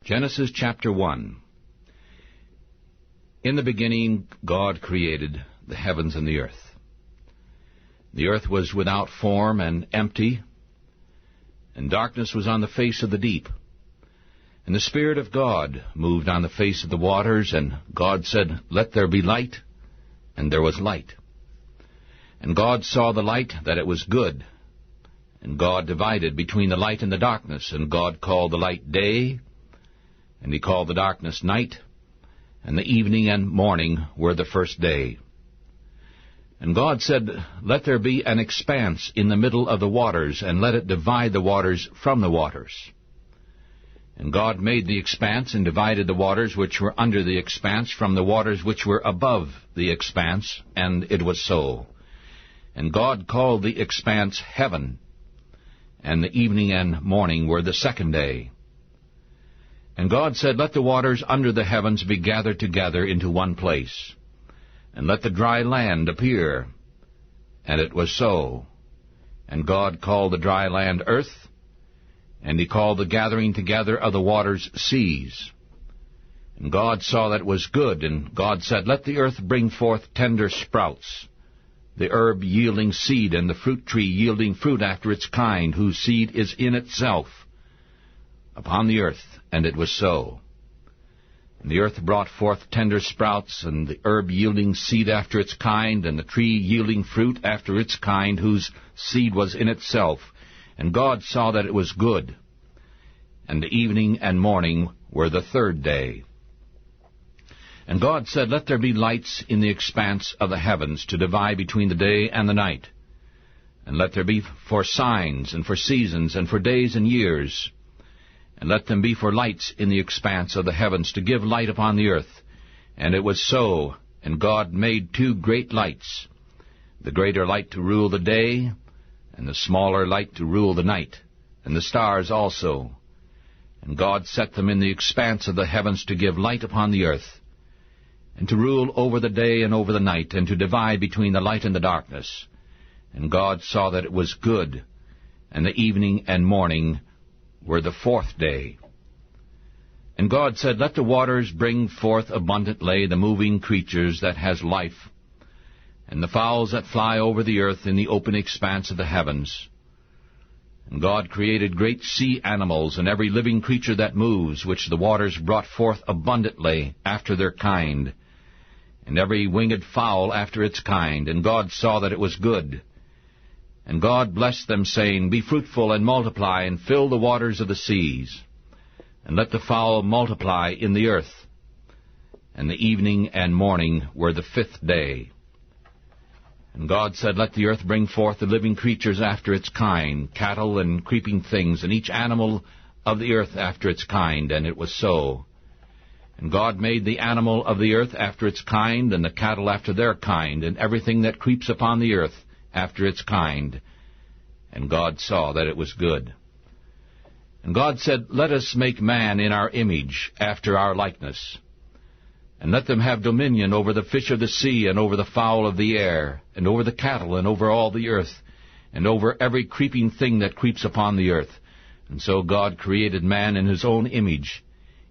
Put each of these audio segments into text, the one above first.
Genesis chapter 1. In the beginning God created the heavens and the earth. The earth was without form and empty, and darkness was on the face of the deep. And the Spirit of God moved on the face of the waters, and God said, "Let there be light," and there was light. And God saw the light, that it was good. And God divided between the light and the darkness, and God called the light day, and he called the darkness night, and the evening and morning were the first day. And God said, "Let there be an expanse in the middle of the waters, and let it divide the waters from the waters." And God made the expanse, and divided the waters which were under the expanse from the waters which were above the expanse, and it was so. And God called the expanse heaven, and the evening and morning were the second day. And God said, "Let the waters under the heavens be gathered together into one place, and let the dry land appear." And it was so. And God called the dry land earth, and he called the gathering together of the waters seas. And God saw that it was good, and God said, "Let the earth bring forth tender sprouts, the herb yielding seed, and the fruit tree yielding fruit after its kind, whose seed is in itself, upon the earth." And it was so. And the earth brought forth tender sprouts, and the herb yielding seed after its kind, and the tree yielding fruit after its kind, whose seed was in itself. And God saw that it was good. And the evening and morning were the third day. And God said, "Let there be lights in the expanse of the heavens, to divide between the day and the night. And let there be for signs, and for seasons, and for days and years. And let them be for lights in the expanse of the heavens, to give light upon the earth." And it was so. And God made two great lights, the greater light to rule the day, and the smaller light to rule the night, and the stars also. And God set them in the expanse of the heavens to give light upon the earth, and to rule over the day and over the night, and to divide between the light and the darkness. And God saw that it was good. And the evening and morning were the fourth day. And God said, "Let the waters bring forth abundantly the moving creatures that has life, and the fowls that fly over the earth in the open expanse of the heavens." And God created great sea animals, and every living creature that moves, which the waters brought forth abundantly after their kind, and every winged fowl after its kind. And God saw that it was good. And God blessed them, saying, "Be fruitful and multiply, and fill the waters of the seas, and let the fowl multiply in the earth." And the evening and morning were the fifth day. And God said, "Let the earth bring forth the living creatures after its kind, cattle and creeping things, and each animal of the earth after its kind." And it was so. And God made the animal of the earth after its kind, and the cattle after their kind, and everything that creeps upon the earth after its kind. And God saw that it was good. And God said, "Let us make man in our image, after our likeness. And let them have dominion over the fish of the sea, and over the fowl of the air, and over the cattle, and over all the earth, and over every creeping thing that creeps upon the earth." And so God created man in his own image.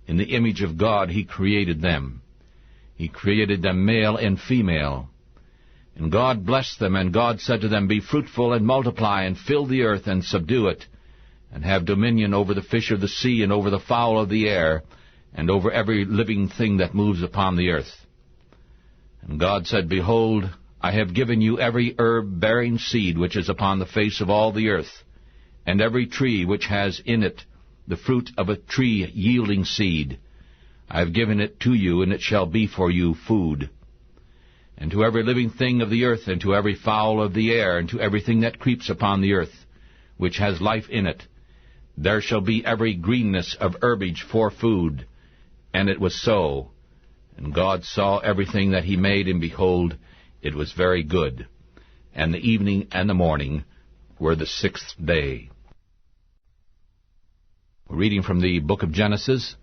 In the image of God he created them. He created them male and female. And God blessed them, and God said to them, "Be fruitful and multiply, and fill the earth, and subdue it, and have dominion over the fish of the sea, and over the fowl of the air, and over every living thing that moves upon the earth." And God said, "Behold, I have given you every herb bearing seed which is upon the face of all the earth, and every tree which has in it the fruit of a tree yielding seed. I have given it to you, and it shall be for you food. And to every living thing of the earth, and to every fowl of the air, and to everything that creeps upon the earth, which has life in it, there shall be every greenness of herbage for food." And it was so. And God saw everything that he made, and behold, it was very good. And the evening and the morning were the sixth day. We're reading from the book of Genesis,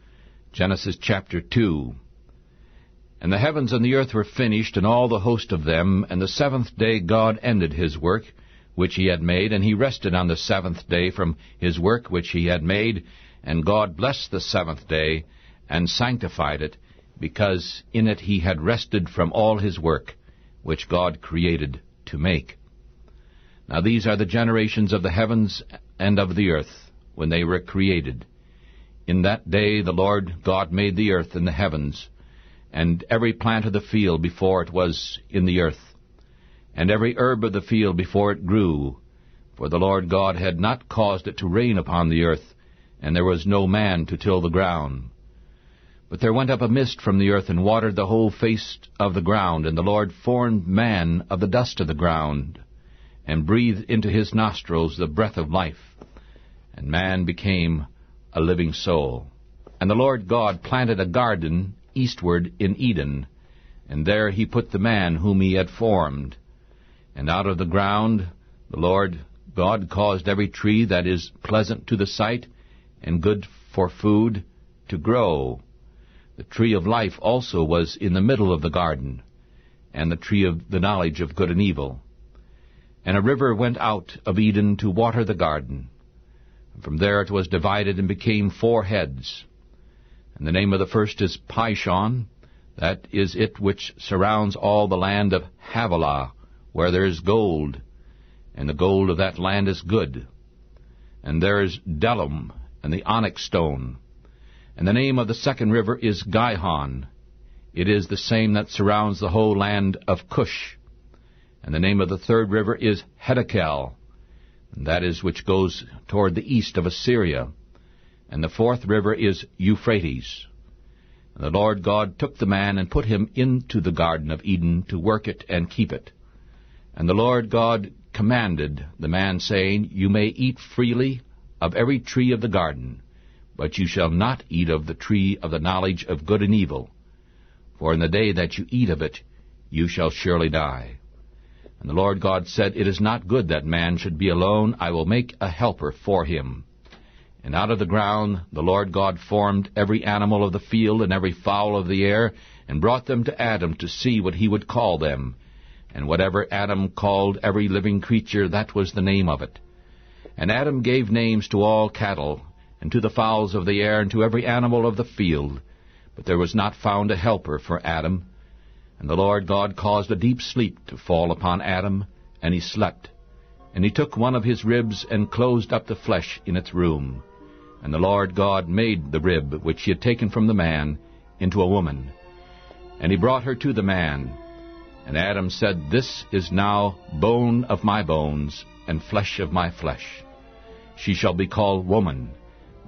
Genesis chapter 2. And the heavens and the earth were finished, and all the host of them. And the seventh day God ended his work which he had made, and he rested on the seventh day from his work which he had made. And God blessed the seventh day, and sanctified it, because in it he had rested from all his work, which God created to make. Now these are the generations of the heavens and of the earth, when they were created. In that day the Lord God made the earth and the heavens, and every plant of the field before it was in the earth, and every herb of the field before it grew. For the Lord God had not caused it to rain upon the earth, and there was no man to till the ground. But there went up a mist from the earth, and watered the whole face of the ground. And the Lord formed man of the dust of the ground, and breathed into his nostrils the breath of life, and man became a living soul. And the Lord God planted a garden eastward in Eden, and there he put the man whom he had formed. And out of the ground the Lord God caused every tree that is pleasant to the sight, and good for food, to grow. The tree of life also was in the middle of the garden, and the tree of the knowledge of good and evil. And a river went out of Eden to water the garden. And from there it was divided and became 4 heads. And the name of the first is Pishon, that is it which surrounds all the land of Havilah, where there is gold, and the gold of that land is good. And there is Delum, and the onyx stone. And the name of the second river is Gihon. It is the same that surrounds the whole land of Cush. And the name of the third river is Hiddekel, and that is which goes toward the east of Assyria. And the fourth river is Euphrates. And the Lord God took the man and put him into the garden of Eden to work it and keep it. And the Lord God commanded the man, saying, You may eat freely of every tree of the garden, but you shall not eat of the tree of the knowledge of good and evil, for in the day that you eat of it you shall surely die. And the Lord God said, It is not good that man should be alone. I will make a helper for him. And out of the ground the Lord God formed every animal of the field and every fowl of the air, and brought them to Adam to see what he would call them. And whatever Adam called every living creature, that was the name of it. And Adam gave names to all cattle, and to the fowls of the air, and to every animal of the field. But there was not found a helper for Adam. And the Lord God caused a deep sleep to fall upon Adam, and he slept. And he took one of his ribs, and closed up the flesh in its room. And the Lord God made the rib which he had taken from the man into a woman. And he brought her to the man. And Adam said, This is now bone of my bones, and flesh of my flesh. She shall be called woman,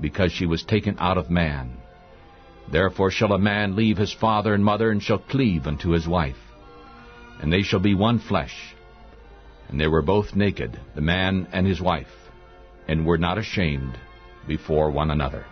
because she was taken out of man. Therefore shall a man leave his father and mother, and shall cleave unto his wife, and they shall be one flesh. And they were both naked, the man and his wife, and were not ashamed before one another.